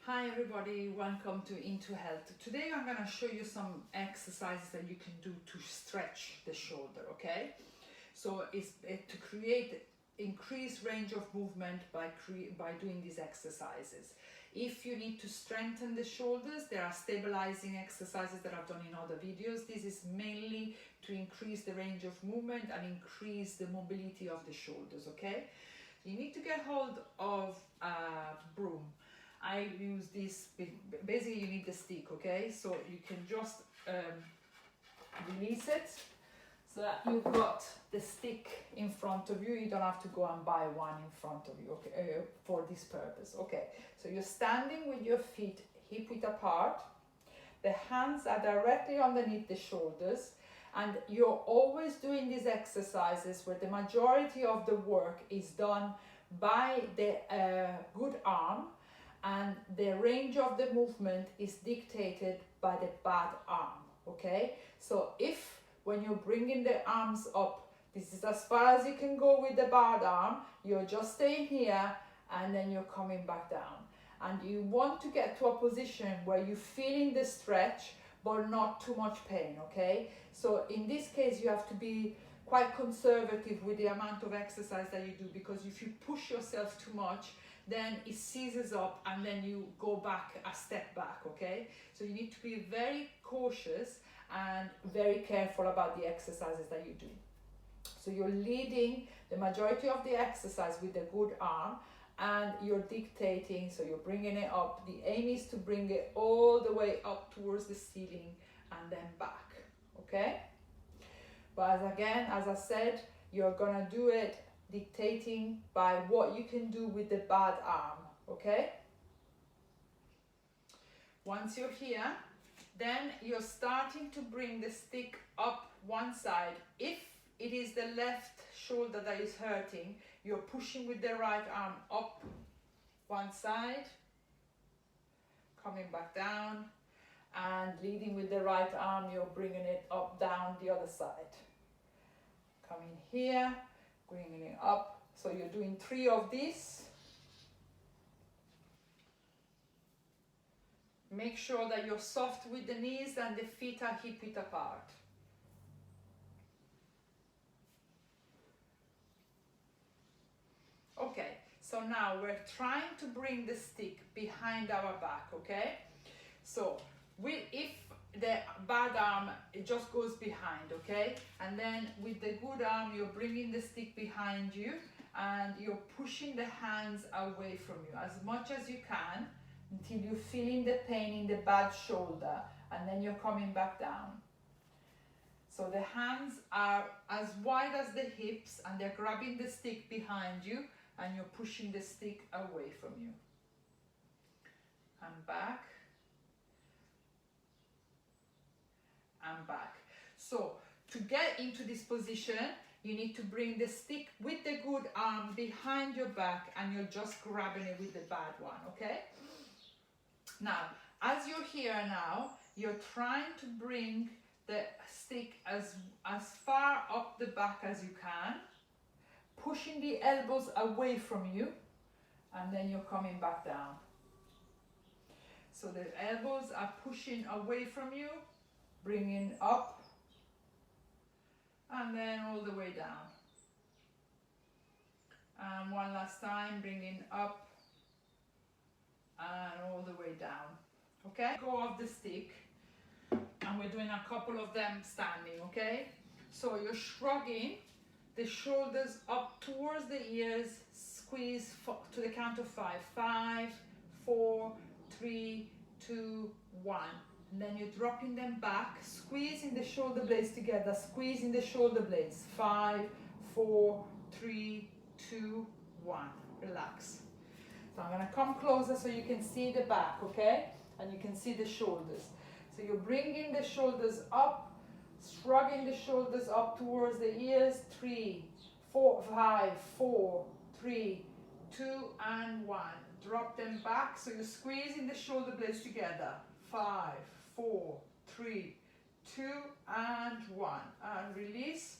Hi everybody, welcome to Into Health. Today I'm going to show you some exercises that you can do to stretch the shoulder, okay? So it's to create increased range of movement by doing these exercises. If you need to strengthen the shoulders, there are stabilizing exercises that I've done in other videos. This is mainly to increase the range of movement and increase the mobility of the shoulders, okay? You need to get hold of a broom. I use this, basically you need the stick, okay? So you can just release it so that you've got the stick in front of you. You don't have to go and buy one in front of you, okay, for this purpose. Okay, so you're standing with your feet hip width apart. The hands are directly underneath the shoulders, and you're always doing these exercises where the majority of the work is done by the good arm, and the range of the movement is dictated by the bad arm, okay? So if when you're bringing the arms up, this is as far as you can go with the bad arm, you're just staying here and then you're coming back down. And you want to get to a position where you're feeling the stretch but not too much pain, okay? So in this case, you have to be quite conservative with the amount of exercise that you do, because if you push yourself too much, then it seizes up and then you go back a step back, okay? So you need to be very cautious and very careful about the exercises that you do. So you're leading the majority of the exercise with the good arm, and you're dictating, so you're bringing it up. The aim is to bring it all the way up towards the ceiling and then back, okay? But as I said, you're gonna do it dictating by what you can do with the bad arm, okay? Once you're here, then you're starting to bring the stick up one side. If it is the left shoulder that is hurting, you're pushing with the right arm up one side, coming back down, and leading with the right arm, you're bringing it up, down the other side. Coming here, bringing it up. So you're doing 3 of these. Make sure that you're soft with the knees and the feet are hip width apart. Okay, so now we're trying to bring the stick behind our back, okay? So if the bad arm, it just goes behind, okay? And then with the good arm, you're bringing the stick behind you and you're pushing the hands away from you as much as you can until you're feeling the pain in the bad shoulder, and then you're coming back down. So the hands are as wide as the hips and they're grabbing the stick behind you and you're pushing the stick away from you. And back. And back. So to get into this position, you need to bring the stick with the good arm behind your back and you're just grabbing it with the bad one, okay? Now, as you're here now, you're trying to bring the stick as far up the back as you can, pushing the elbows away from you, and then you're coming back down. So the elbows are pushing away from you, bringing up, and then all the way down. And one last time, bringing up and all the way down. Okay? Go off the stick, and we're doing a couple of them standing, okay? So you're shrugging the shoulders up towards the ears, squeeze to the count of 5. 5, 4, 3, 2, 1. And then you're dropping them back, squeezing the shoulder blades together, squeezing the shoulder blades. 5, 4, 3, 2, 1. Relax. So I'm going to come closer so you can see the back, okay? And you can see the shoulders. So you're bringing the shoulders up, shrugging the shoulders up towards the ears. 3, 4, 5, 4, 3, 2, and 1. Drop them back, so you're squeezing the shoulder blades together. 5, 4, 3, 2, and 1. And release.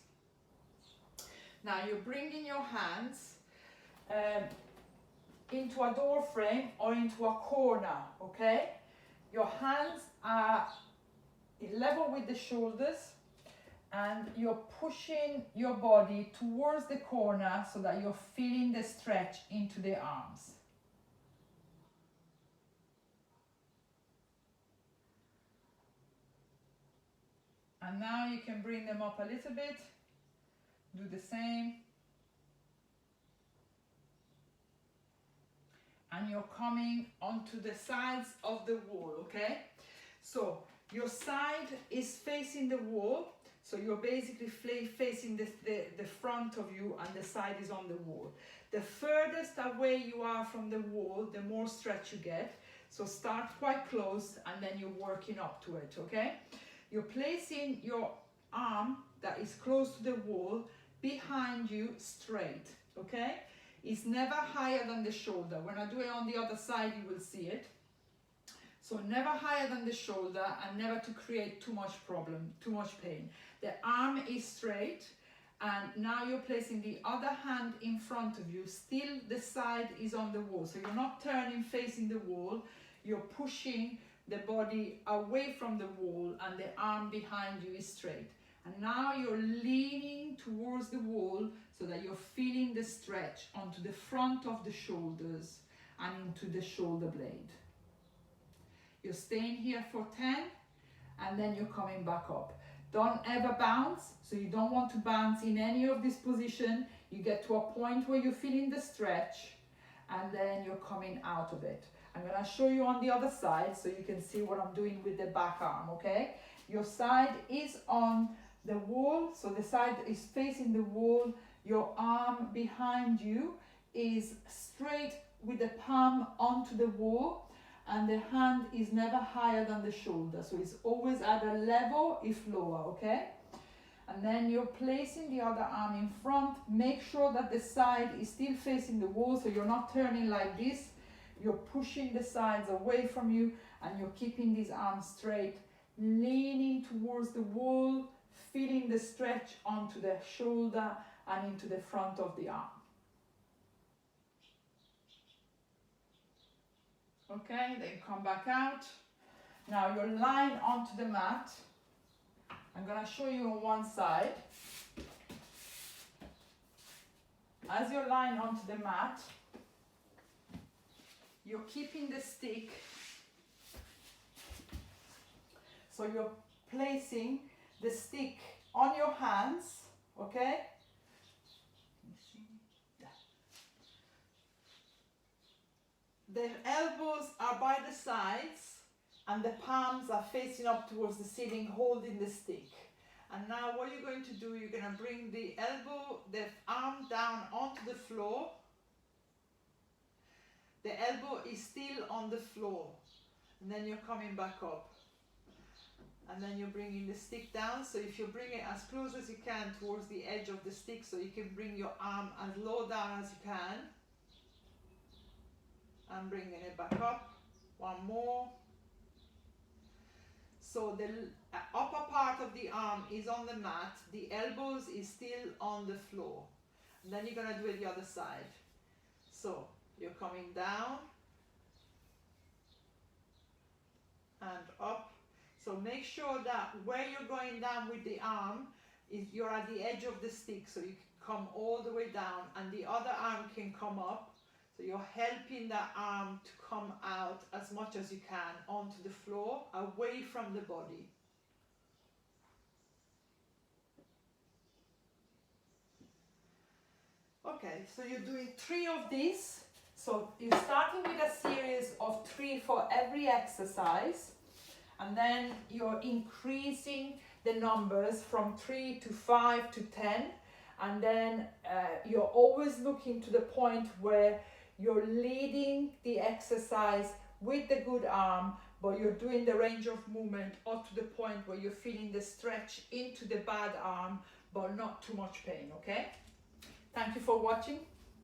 Now you're bringing your hands into a door frame or into a corner, okay? Your hands are level with the shoulders and you're pushing your body towards the corner so that you're feeling the stretch into the arms. And now you can bring them up a little bit, do the same. And you're coming onto the sides of the wall, okay? So your side is facing the wall, so you're basically facing the front of you and the side is on the wall. The furthest away you are from the wall, the more stretch you get. So start quite close and then you're working up to it, okay? You're placing your arm that is close to the wall behind you straight, okay? It's never higher than the shoulder. When I do it on the other side, you will see it. So never higher than the shoulder and never to create too much problem, too much pain. The arm is straight and now you're placing the other hand in front of you. Still the side is on the wall. So you're not turning facing the wall. You're pushing the body away from the wall and the arm behind you is straight. And now you're leaning towards the wall so that you're feeling the stretch onto the front of the shoulders and into the shoulder blade. You're staying here for 10 and then you're coming back up. Don't ever bounce, so you don't want to bounce in any of this position. You get to a point where you're feeling the stretch and then you're coming out of it. I'm going to show you on the other side so you can see what I'm doing with the back arm, okay? Your side is on the wall, so the side is facing the wall. Your arm behind you is straight with the palm onto the wall and the hand is never higher than the shoulder. So it's always at a level, if lower, okay? And then you're placing the other arm in front. Make sure that the side is still facing the wall, so you're not turning like this. You're pushing the sides away from you and you're keeping these arms straight, leaning towards the wall, feeling the stretch onto the shoulder and into the front of the arm. Okay, then come back out. Now you're lying onto the mat. I'm going to show you on one side. As you're lying onto the mat, you're keeping the stick. So you're placing the stick on your hands, okay? The elbows are by the sides and the palms are facing up towards the ceiling, holding the stick. And now what you're going to do, you're going to bring the arm down onto the floor. The elbow is still on the floor. And then you're coming back up. And then you're bringing the stick down. So if you bring it as close as you can towards the edge of the stick, so you can bring your arm as low down as you can. And bringing it back up. One more. So the upper part of the arm is on the mat. The elbows is still on the floor. And then you're going to do it the other side. So you're coming down and up. So make sure that where you're going down with the arm is you're at the edge of the stick, so you can come all the way down and the other arm can come up. So you're helping that arm to come out as much as you can onto the floor, away from the body. Okay, so you're doing 3 of these. So you're starting with a series of 3 for every exercise. And then you're increasing the numbers from 3 to 5 to 10. And then you're always looking to the point where you're leading the exercise with the good arm, but you're doing the range of movement up to the point where you're feeling the stretch into the bad arm, but not too much pain, okay? Thank you for watching.